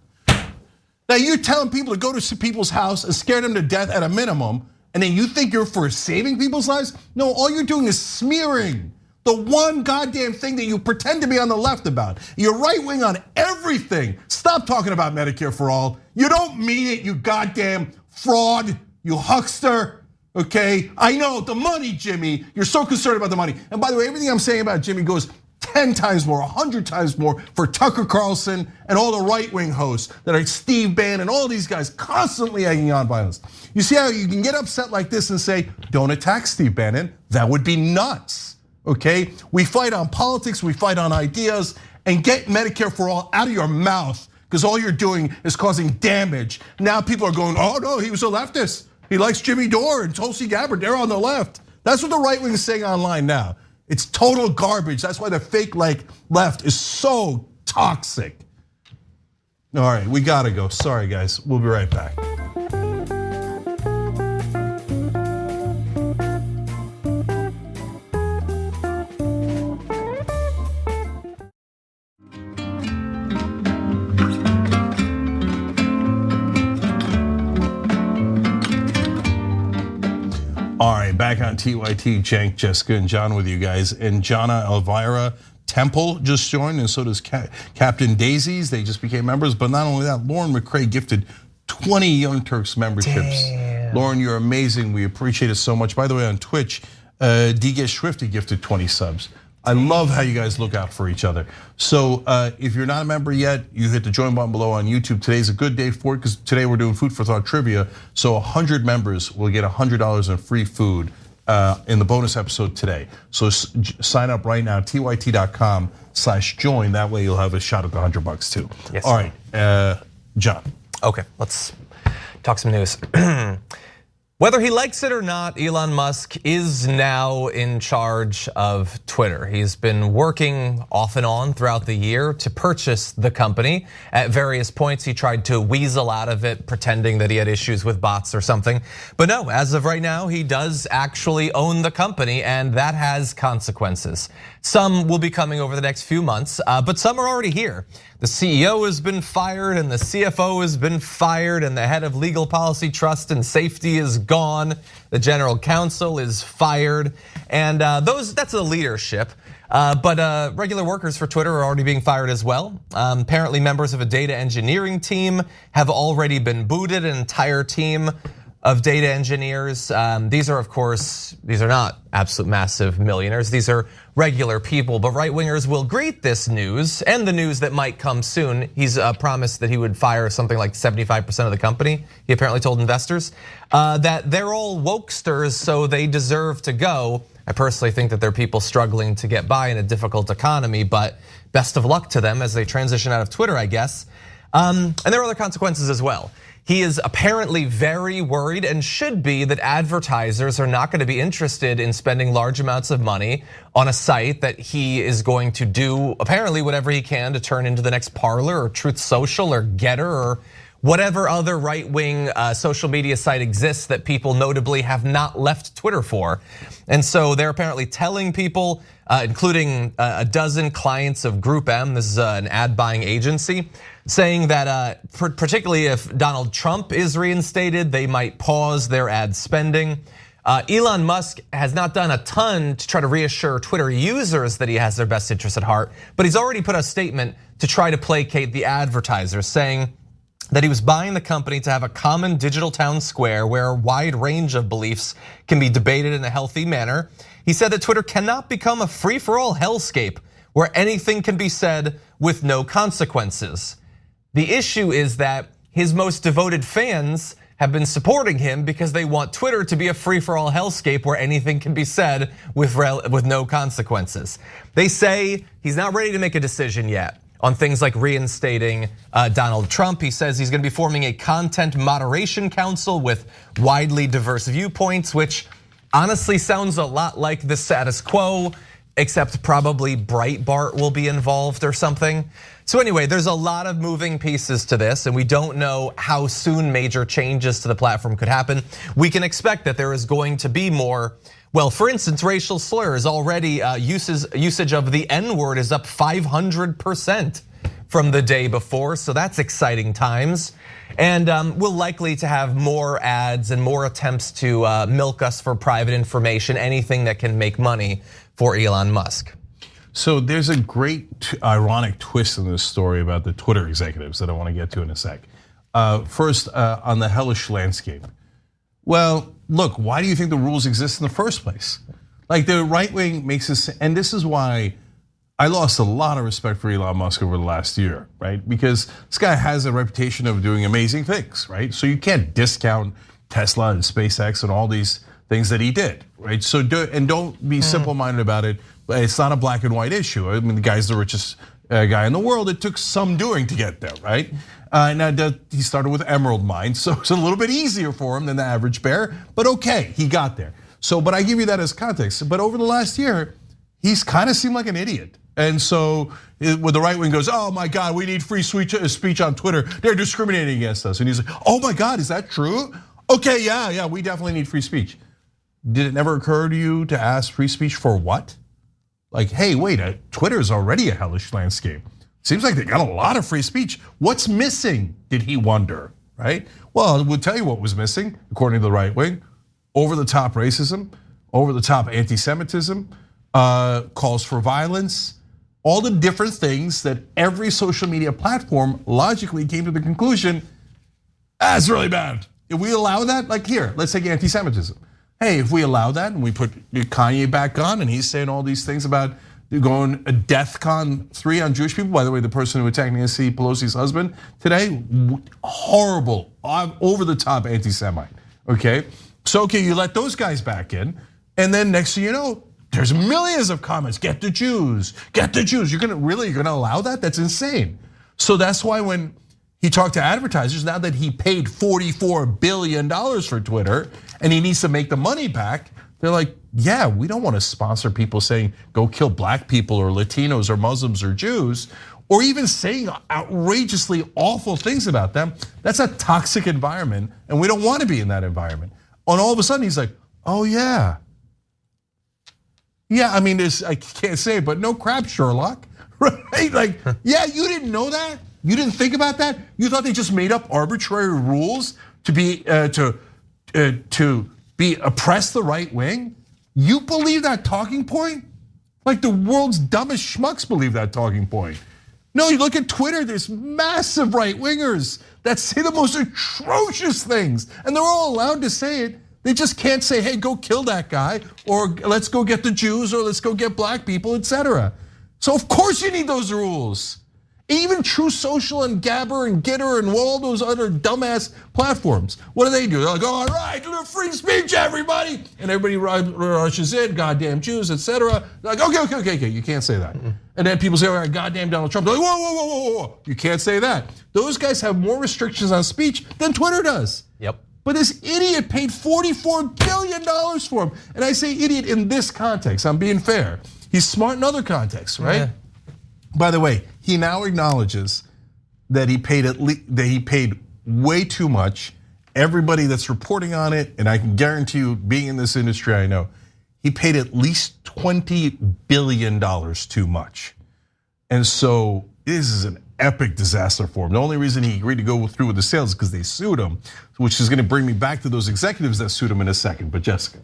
Now you're telling people to go to people's house and scare them to death at a minimum, and then you think you're for saving people's lives? No, all you're doing is smearing the one goddamn thing that you pretend to be on the left about. You're right wing on everything. Stop talking about Medicare for all. You don't mean it, you goddamn fraud, you huckster. Okay, I know the money, Jimmy. You're so concerned about the money. And by the way, everything I'm saying about Jimmy goes 10 times more, 100 times more for Tucker Carlson and all the right-wing hosts that are Steve Bannon and all these guys constantly egging on violence. You see how you can get upset like this and say, don't attack Steve Bannon? That would be nuts, okay? We fight on politics, we fight on ideas, and get Medicare for all out of your mouth, because all you're doing is causing damage. Now people are going, oh no, he was a leftist. He likes Jimmy Dore and Tulsi Gabbard, they're on the left. That's what the right wing is saying online now. It's total garbage. That's why the fake left is so toxic. All right, we gotta go. Sorry guys, we'll be right back. All right, back on TYT, Cenk, Jessica, and John with you guys. And Jana Elvira Temple just joined, and so does Captain Daisies. They just became members. But not only that, Lauren McCrae gifted 20 Young Turks memberships. Damn. Lauren, you're amazing. We appreciate it so much. By the way, on Twitch, DG Swifty gifted 20 subs. I love how you guys look out for each other. So if you're not a member yet, you hit the join button below on YouTube. Today's a good day for it because today we're doing food for thought trivia. So 100 members will get $100 in free food in the bonus episode today. So sign up right now, tyt.com/join. That way you'll have a shot at the $100 too.
Yes.
All right, John.
Okay, let's talk some news. Whether he likes it or not, Elon Musk is now in charge of Twitter. He's been working off and on throughout the year to purchase the company. At various points, he tried to weasel out of it, pretending that he had issues with bots or something. But no, as of right now, he does actually own the company, and that has consequences. Some will be coming over the next few months, but some are already here. The CEO has been fired, and the CFO has been fired, and the head of legal policy, trust, and safety is gone. The general counsel is fired, and that's the leadership. But regular workers for Twitter are already being fired as well. Apparently, members of a data engineering team have already been booted. An entire team of data engineers. These are, of course, these are not absolute massive millionaires. These are regular people, but right-wingers will greet this news and the news that might come soon. He's promised that he would fire something like 75% of the company. He apparently told investors that they're all wokesters, so they deserve to go. I personally think that they're people struggling to get by in a difficult economy, but best of luck to them as they transition out of Twitter, I guess. And there are other consequences as well. He is apparently very worried, and should be, that advertisers are not going to be interested in spending large amounts of money on a site that he is going to do apparently whatever he can to turn into the next Parler or Truth Social or Getter or whatever other right-wing social media site exists that people notably have not left Twitter for. And so they're apparently telling people, including a dozen clients of Group M, this is an ad buying agency, saying that particularly if Donald Trump is reinstated, they might pause their ad spending. Elon Musk has not done a ton to try to reassure Twitter users that he has their best interests at heart, but he's already put a statement to try to placate the advertisers, saying that he was buying the company to have a common digital town square where a wide range of beliefs can be debated in a healthy manner. He said that Twitter cannot become a free-for-all hellscape where anything can be said with no consequences. The issue is that his most devoted fans have been supporting him because they want Twitter to be a free-for-all hellscape where anything can be said with no consequences. They say he's not ready to make a decision yet on things like reinstating Donald Trump. He says he's gonna be forming a content moderation council with widely diverse viewpoints, which honestly sounds a lot like the status quo, except probably Breitbart will be involved or something. So anyway, there's a lot of moving pieces to this, and we don't know how soon major changes to the platform could happen. We can expect that there is going to be more. Well, for instance, racial slurs already, usage of the N-word is up 500% from the day before, so that's exciting times. And we'll likely to have more ads and more attempts to milk us for private information, anything that can make money for Elon Musk.
So there's a great ironic twist in this story about the Twitter executives that I want to get to in a sec. First, on the hellish landscape. Well, look, why do you think the rules exist in the first place? Like the right wing makes this, and this is why I lost a lot of respect for Elon Musk over the last year, right? Because this guy has a reputation of doing amazing things, right? So you can't discount Tesla and SpaceX and all these things that he did, right? So don't be simple-minded about it. It's not a black and white issue. I mean, the guy's the richest guy in the world. It took some doing to get there, right? Now he started with emerald mines, so it's a little bit easier for him than the average bear. But okay, he got there. So, but I give you that as context. But over the last year, he's kind of seemed like an idiot. And so when the right wing goes, oh my God, we need free speech on Twitter. They're discriminating against us. And he's like, oh my God, is that true? Okay, yeah, we definitely need free speech. Did it never occur to you to ask free speech for what? Like, hey, wait, Twitter is already a hellish landscape. Seems like they got a lot of free speech. What's missing, did he wonder, right? Well, we'll tell you what was missing, according to the right wing. Over-the-top racism, over-the-top anti-Semitism, calls for violence, all the different things that every social media platform logically came to the conclusion, that's really bad. If we allow that, like here, let's take anti-Semitism. Hey, if we allow that and we put Kanye back on and he's saying all these things about going a DEFCON 3 on Jewish people, by the way, the person who attacked Nancy Pelosi's husband today, horrible, over the top anti-Semite, okay? So, okay, you let those guys back in. And then next thing you know, there's millions of comments. Get the Jews, get the Jews. You're gonna allow that? That's insane. So that's why when he talked to advertisers, now that he paid $44 billion for Twitter and he needs to make the money back, they're like, yeah, we don't want to sponsor people saying go kill black people or Latinos or Muslims or Jews, or even saying outrageously awful things about them. That's a toxic environment, and we don't want to be in that environment. And all of a sudden he's like, oh yeah. Yeah, I mean, I can't say it, but no crap, Sherlock, right? Like, yeah, you didn't know that? You didn't think about that? You thought they just made up arbitrary rules to be oppress the right wing? You believe that talking point? Like the world's dumbest schmucks believe that talking point. No, you look at Twitter, there's massive right wingers that say the most atrocious things, and they're all allowed to say it. They just can't say, hey, go kill that guy, or let's go get the Jews, or let's go get black people, etc. So of course you need those rules. Even True Social and Gabber and Gitter and all those other dumbass platforms. What do? They're like, all right, free speech, everybody. And everybody rushes in, goddamn Jews, etc. They're like, okay, you can't say that. And then people say, all right, goddamn Donald Trump. They're like, whoa, you can't say that. Those guys have more restrictions on speech than Twitter does.
Yep.
But this idiot paid $44 billion for him. And I say idiot in this context, I'm being fair. He's smart in other contexts, right?
Yeah.
By the way, he now acknowledges that he paid way too much. Everybody that's reporting on it, and I can guarantee you, being in this industry, I know, he paid at least $20 billion too much. And so this is an epic disaster for him. The only reason he agreed to go through with the sale is because they sued him, which is gonna bring me back to those executives that sued him in a second. But Jessica.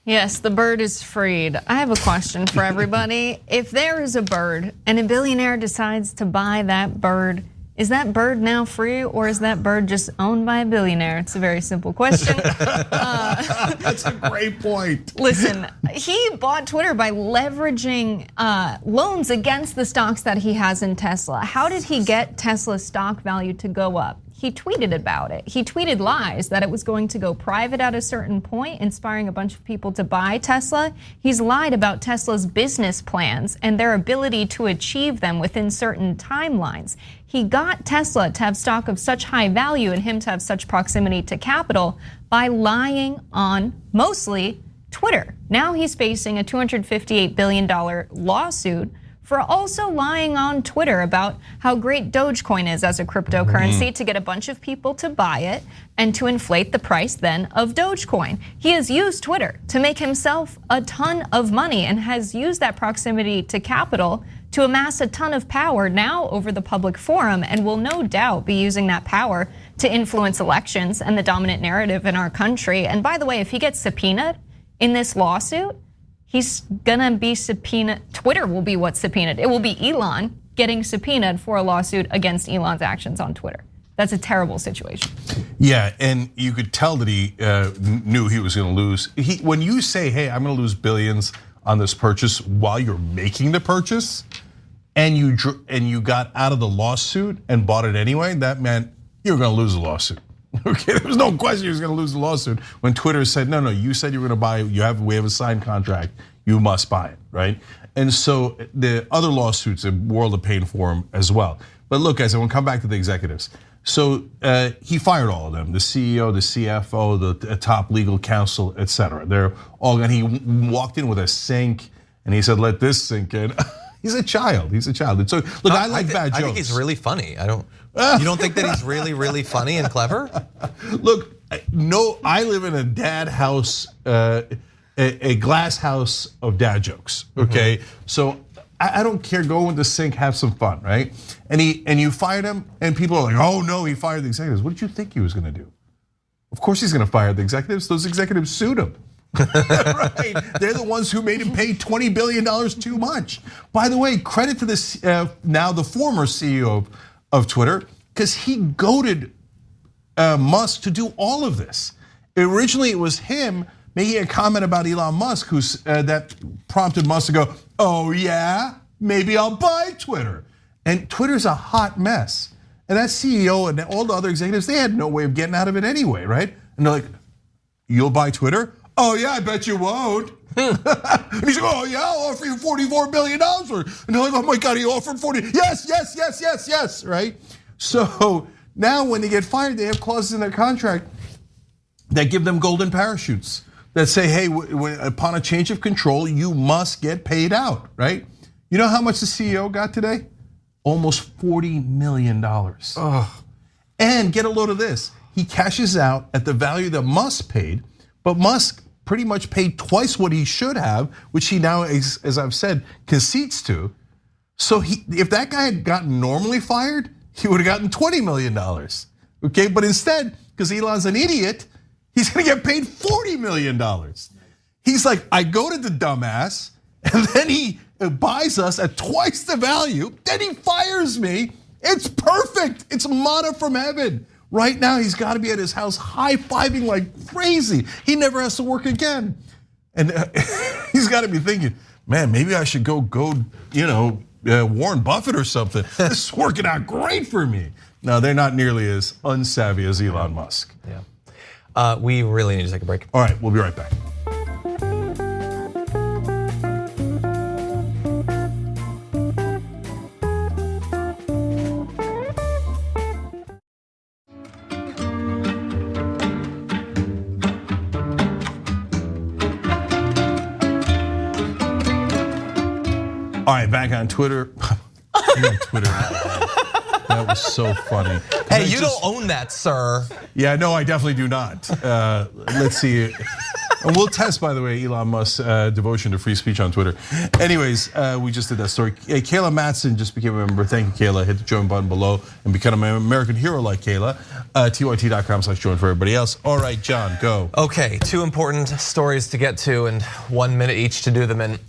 Yes, the bird is freed. I have a question for everybody. If there is a bird and a billionaire decides to buy that bird, is that bird now free, or is that bird just owned by a billionaire? It's a very simple question.
That's a great point.
Listen, he bought Twitter by leveraging loans against the stocks that he has in Tesla. How did he get Tesla's stock value to go up? He tweeted about it. He tweeted lies that it was going to go private at a certain point, inspiring a bunch of people to buy Tesla. He's lied about Tesla's business plans and their ability to achieve them within certain timelines. He got Tesla to have stock of such high value and him to have such proximity to capital by lying on mostly Twitter. Now he's facing a $258 billion lawsuit for also lying on Twitter about how great Dogecoin is as a cryptocurrency to get a bunch of people to buy it and to inflate the price then of Dogecoin. He has used Twitter to make himself a ton of money and has used that proximity to capital to amass a ton of power now over the public forum, and will no doubt be using that power to influence elections and the dominant narrative in our country. And by the way, if he gets subpoenaed in this lawsuit, he's gonna be subpoenaed. Twitter will be what's subpoenaed. It will be Elon getting subpoenaed for a lawsuit against Elon's actions on Twitter. That's a terrible situation.
Yeah, and you could tell that he knew he was gonna lose. When you say, hey, I'm gonna lose billions on this purchase while you're making the purchase, and you got out of the lawsuit and bought it anyway, that meant you were gonna lose the lawsuit. Okay, there was no question he was going to lose the lawsuit when Twitter said, no, you said you were going to buy it. We have a signed contract. You must buy it, right? And so the other lawsuits, a world of pain for him as well. But look, guys, I want to come back to the executives. So he fired all of them: the CEO, the CFO, the top legal counsel, etc. They're all gone. He walked in with a Cenk, and he said, "Let this sink in." He's a child. And so look, I like bad jokes.
I think he's really funny. You don't think that he's really funny and clever?
Look, no, I live in a dad house, a glass house of dad jokes. Okay, so I don't care. Go into Cenk, have some fun, right? And you fired him, and people are like, oh no, he fired the executives. What did you think he was going to do? Of course he's going to fire the executives. Those executives sued him. Right, they're the ones who made him pay $20 billion too much. By the way, credit to this now the former CEO of Twitter, because he goaded Musk to do all of this. Originally, it was him making a comment about Elon Musk, that prompted Musk to go, "Oh yeah, maybe I'll buy Twitter." And Twitter's a hot mess. And that CEO and all the other executives, they had no way of getting out of it anyway, right? And they're like, "You'll buy Twitter? Oh yeah, I bet you won't. And he's like, oh yeah, I'll offer you $44 billion. And they're like, oh my God, he offered 40. Yes, right? So now when they get fired, they have clauses in their contract that give them golden parachutes that say, hey, upon a change of control, you must get paid out, right? You know how much the CEO got today? Almost $40 million. And get a load of this. He cashes out at the value that Musk paid, but Musk pretty much paid twice what he should have, which he now, as I've said, concedes to. So if that guy had gotten normally fired, he would have gotten $20 million. Okay, but instead, because Elon's an idiot, he's gonna get paid $40 million. He's like, I go to the dumbass, and then he buys us at twice the value, then he fires me. It's perfect, it's manna from heaven. Right now, he's got to be at his house high-fiving like crazy. He never has to work again. And he's got to be thinking, man, maybe I should go, Warren Buffett or something. This is working out great for me. No, they're not nearly as unsavvy as Elon Musk.
Yeah. We really need to take a break.
All right, we'll be right back. All right, back on Twitter. That was so funny.
Hey, you don't own that, sir.
Yeah, no, I definitely do not. Let's see. And we'll test, by the way, Elon Musk's devotion to free speech on Twitter. Anyways, we just did that story. Kayla Matson just became a member. Thank you, Kayla. Hit the join button below and become an American hero like Kayla. TYT.com/join for everybody else. All right, John, go.
Okay, 2 important stories to get to and 1 minute each to do them in.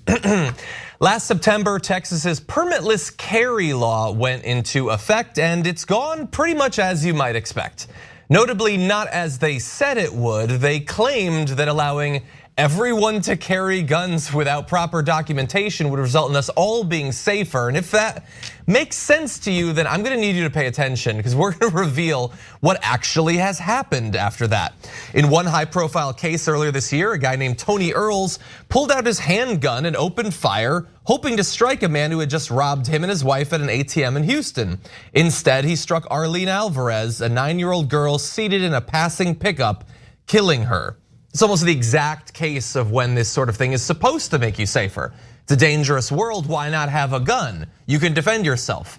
Last September, Texas's permitless carry law went into effect, and it's gone pretty much as you might expect. Notably, not as they said it would. They claimed that allowing everyone to carry guns without proper documentation would result in us all being safer. And if that makes sense to you, then I'm gonna need you to pay attention, because we're gonna reveal what actually has happened after that. In one high-profile case earlier this year, a guy named Tony Earls pulled out his handgun and opened fire, hoping to strike a man who had just robbed him and his wife at an ATM in Houston. Instead, he struck Arlene Alvarez, a 9-year-old girl seated in a passing pickup, killing her. It's almost the exact case of when this sort of thing is supposed to make you safer. It's a dangerous world, why not have a gun? You can defend yourself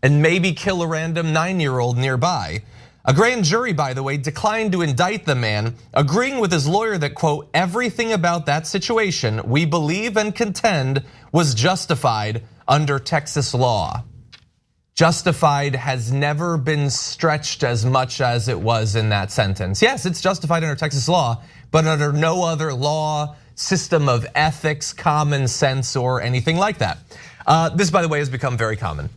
and maybe kill a random 9-year-old nearby. A grand jury, by the way, declined to indict the man, agreeing with his lawyer that, quote, everything about that situation we believe and contend was justified under Texas law. Justified has never been stretched as much as it was in that sentence. Yes, it's justified under Texas law, but under no other law, system of ethics, common sense, or anything like that. This, by the way, has become very common.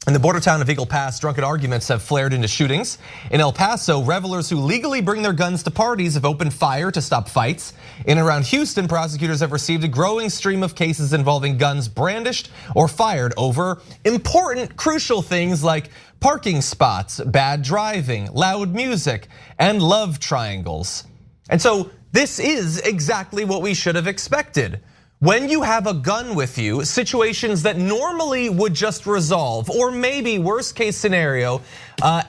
In the border town of Eagle Pass, drunken arguments have flared into shootings. In El Paso, revelers who legally bring their guns to parties have opened fire to stop fights. In and around Houston, prosecutors have received a growing stream of cases involving guns brandished or fired over important, crucial things like parking spots, bad driving, loud music, and love triangles. And so this is exactly what we should have expected. When you have a gun with you, situations that normally would just resolve, or maybe worst case scenario,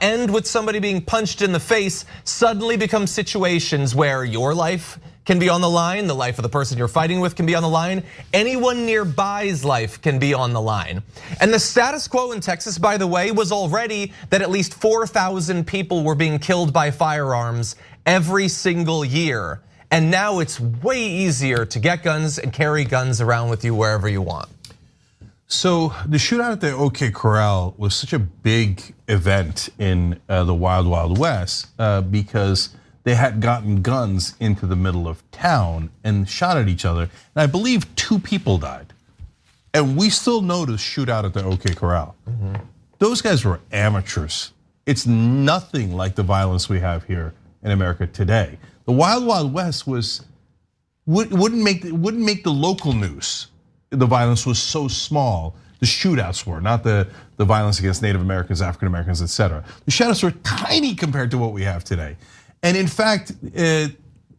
end with somebody being punched in the face, suddenly become situations where your life can be on the line, the life of the person you're fighting with can be on the line, anyone nearbys life can be on the line. And the status quo in Texas, by the way, was already that at least 4,000 people were being killed by firearms every single year. And now it's way easier to get guns and carry guns around with you wherever you want.
So the shootout at the OK Corral was such a big event in the Wild Wild West because they had gotten guns into the middle of town and shot at each other. And I believe 2 people died. And we still know the shootout at the OK Corral. Those guys were amateurs. It's nothing like the violence we have here in America today. The Wild Wild West wouldn't make the local news. The violence was so small. The shootouts were, not the violence against Native Americans, African Americans, etc. The shootouts were tiny compared to what we have today. And in fact,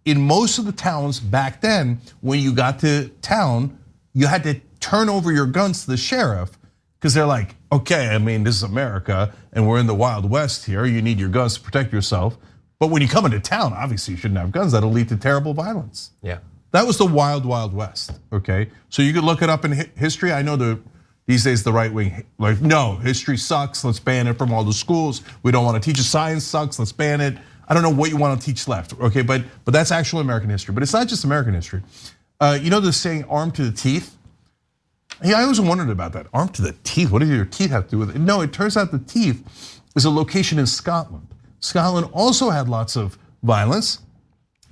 in most of the towns back then, when you got to town, you had to turn over your guns to the sheriff because they're like, okay, I mean, this is America and we're in the Wild West here. You need your guns to protect yourself. But when you come into town, obviously you shouldn't have guns. That'll lead to terrible violence.
Yeah.
That was the Wild West, okay? So you could look it up in history. I know these days the right wing, like, no, history sucks. Let's ban it from all the schools. We don't want to teach it. Science sucks. Let's ban it. I don't know what you want to teach left, okay? But that's actual American history. But it's not just American history. You know the saying, armed to the teeth? Yeah, I always wondered about that. Armed to the teeth, what do your teeth have to do with it? No, it turns out the teeth is a location in Scotland. Scotland also had lots of violence,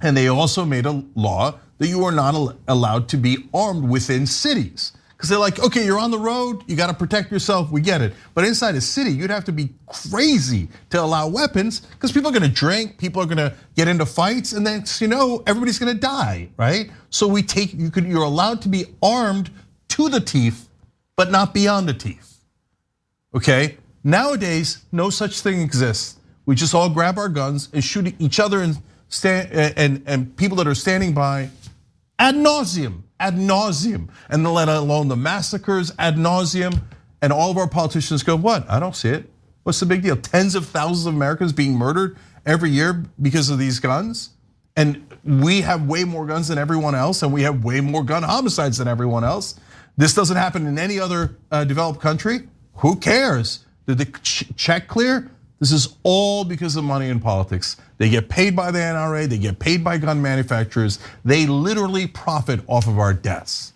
and they also made a law that you are not allowed to be armed within cities. Because they're like, okay, you're on the road, you gotta protect yourself, we get it. But inside a city, you'd have to be crazy to allow weapons, because people are gonna drink, people are gonna get into fights, and then everybody's gonna die, right? So you're allowed to be armed to the teeth, but not beyond the teeth, okay? Nowadays, no such thing exists. We just all grab our guns and shoot each other and people that are standing by ad nauseum, and then let alone the massacres ad nauseum. And all of our politicians go, what? I don't see it. What's the big deal? Tens of thousands of Americans being murdered every year because of these guns. And we have way more guns than everyone else, and we have way more gun homicides than everyone else. This doesn't happen in any other developed country. Who cares? Did the check clear? This is all because of money in politics. They get paid by the NRA, they get paid by gun manufacturers. They literally profit off of our deaths.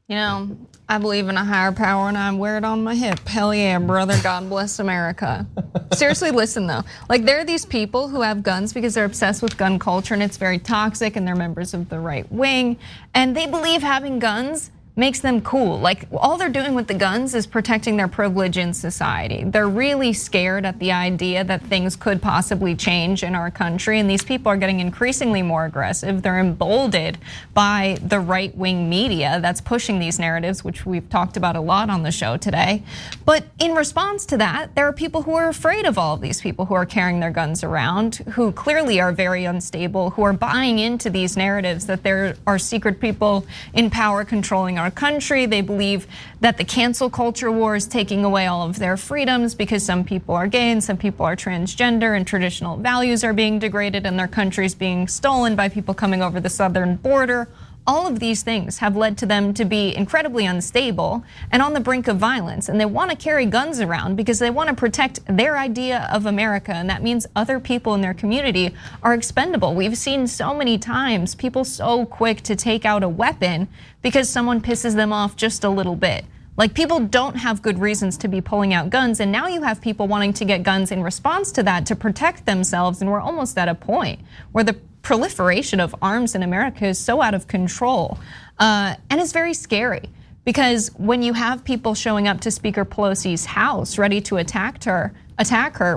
You know, I believe in a higher power and I wear it on my hip. Hell yeah, brother, God bless America. Seriously, listen though. Like, there are these people who have guns because they're obsessed with gun culture and it's very toxic, and they're members of the right wing. And they believe having guns makes them cool. Like, all they're doing with the guns is protecting their privilege in society. They're really scared at the idea that things could possibly change in our country, and these people are getting increasingly more aggressive. They're emboldened by the right-wing media that's pushing these narratives, which we've talked about a lot on the show today. But in response to that, there are people who are afraid of all of these people who are carrying their guns around, who clearly are very unstable, who are buying into these narratives that there are secret people in power controlling our country. They believe that the cancel culture war is taking away all of their freedoms because some people are gay and some people are transgender, and traditional values are being degraded and their country's being stolen by people coming over the southern border. All of these things have led to them to be incredibly unstable and on the brink of violence. And they want to carry guns around because they want to protect their idea of America. And that means other people in their community are expendable. We've seen so many times people so quick to take out a weapon because someone pisses them off just a little bit. Like, people don't have good reasons to be pulling out guns, and now you have people wanting to get guns in response to that to protect themselves, and we're almost at a point where the proliferation of arms in America is so out of control, and it's very scary. Because when you have people showing up to Speaker Pelosi's house ready to attack her,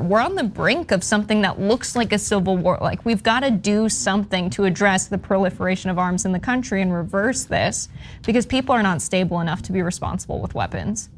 we're on the brink of something that looks like a civil war. Like, we've got to do something to address the proliferation of arms in the country and reverse this, because people are not stable enough to be responsible with weapons.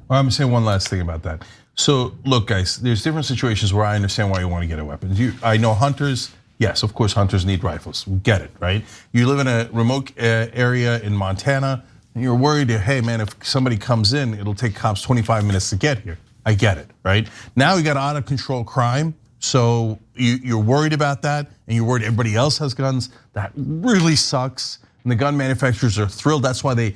Well, I'm gonna say one last thing about that. So look, guys, there's different situations where I understand why you want to get a weapon. I know hunters. Yes, of course, hunters need rifles. We get it, right? You live in a remote area in Montana, and you're worried, hey man, if somebody comes in, it'll take cops 25 minutes to get here. I get it, right? Now we got out of control crime, so you're worried about that, and you're worried everybody else has guns. That really sucks, and the gun manufacturers are thrilled. That's why they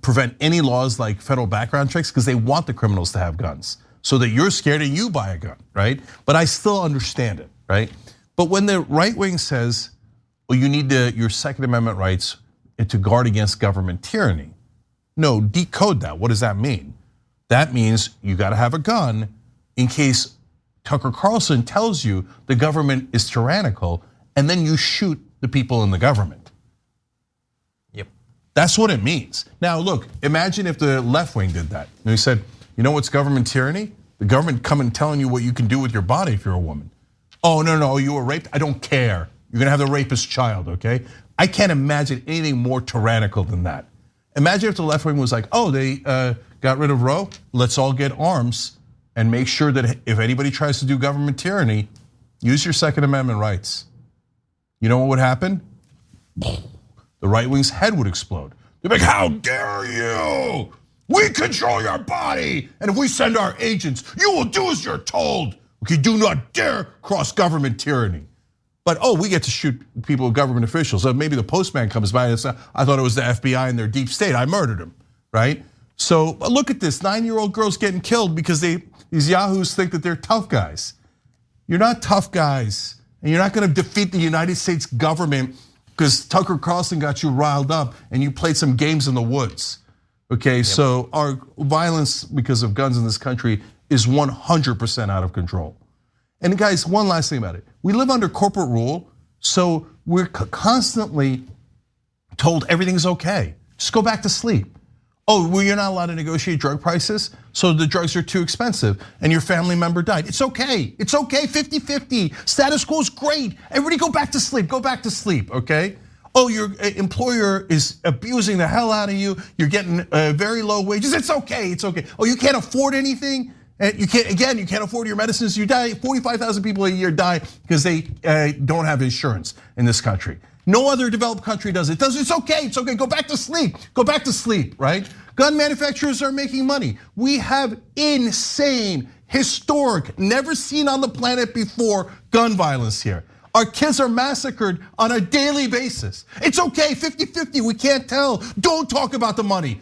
prevent any laws like federal background checks, because they want the criminals to have guns, so that you're scared and you buy a gun, right? But I still understand it, right? But when the right wing says, well, you need your Second Amendment rights to guard against government tyranny. No, decode that. What does that mean? That means you got to have a gun in case Tucker Carlson tells you the government is tyrannical, and then you shoot the people in the government.
Yep.
That's what it means. Now, look, imagine if the left wing did that. And he said, you know what's government tyranny? The government coming and telling you what you can do with your body if you're a woman. Oh, no, you were raped? I don't care. You're gonna have the rapist child, okay? I can't imagine anything more tyrannical than that. Imagine if the left wing was like, oh, they got rid of Roe, let's all get arms and make sure that if anybody tries to do government tyranny, use your Second Amendment rights. you know what would happen? The right wing's head would explode. They'd be like, how dare you? We control your body. And if we send our agents, you will do as you're told. Okay, do not dare cross government tyranny. But we get to shoot people, government officials. So maybe the postman comes by and says, I thought it was the FBI and their deep state. I murdered him, right? So look at this, 9-year-old girls getting killed because these yahoos think that they're tough guys. You're not tough guys. And you're not gonna defeat the United States government because Tucker Carlson got you riled up and you played some games in the woods. Okay, so our violence because of guns in this country is 100% out of control. And guys, one last thing about it. We live under corporate rule, so we're constantly told everything's okay. Just go back to sleep. Well, you're not allowed to negotiate drug prices, so the drugs are too expensive and your family member died. It's okay, 50-50. Status quo is great. Everybody go back to sleep, okay? Your employer is abusing the hell out of you. You're getting very low wages. It's okay. You can't afford anything. You can't afford your medicines. You die. 45,000 people a year die because they don't have insurance in this country. No other developed country does it. It's okay. Go back to sleep. Right? Gun manufacturers are making money. We have insane, historic, never seen on the planet before gun violence here. Our kids are massacred on a daily basis. It's okay, 50-50, we can't tell. Don't talk about the money.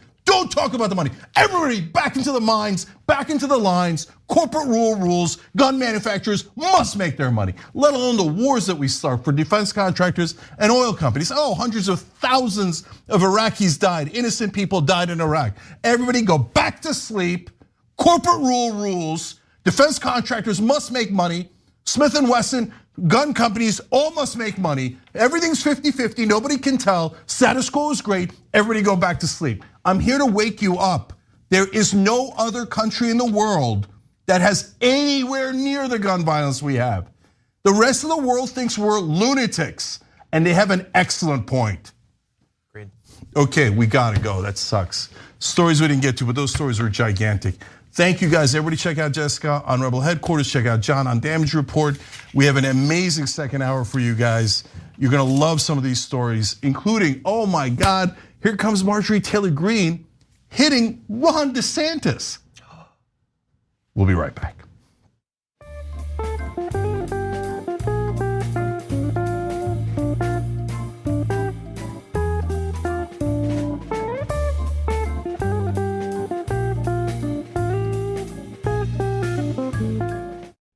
Everybody back into the mines, back into the lines. Corporate rules. Gun manufacturers must make their money, let alone the wars that we start for defense contractors and oil companies. Hundreds of thousands of Iraqis died. Innocent people died in Iraq. Everybody go back to sleep. Corporate rules. Defense contractors must make money. Smith & Wesson, gun companies all must make money. Everything's 50-50, nobody can tell. Status quo is great, everybody go back to sleep. I'm here to wake you up. There is no other country in the world that has anywhere near the gun violence we have. The rest of the world thinks we're lunatics, and they have an excellent point.
Agreed.
Okay, we gotta go, that sucks. Stories we didn't get to, but those stories were gigantic. Thank you guys, everybody check out Jessica on Rebel Headquarters, check out John on Damage Report. We have an amazing second hour for you guys. You're gonna love some of these stories, including, oh my God, here comes Marjorie Taylor Greene hitting Ron DeSantis. We'll be right back.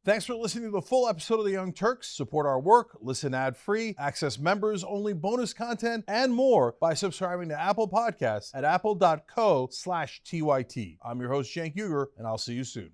Thanks for listening to the full episode of The Young Turks. Support our work, listen ad-free, access members-only bonus content, and more by subscribing to Apple Podcasts at apple.co/TYT. I'm your host, Cenk Uygur, and I'll see you soon.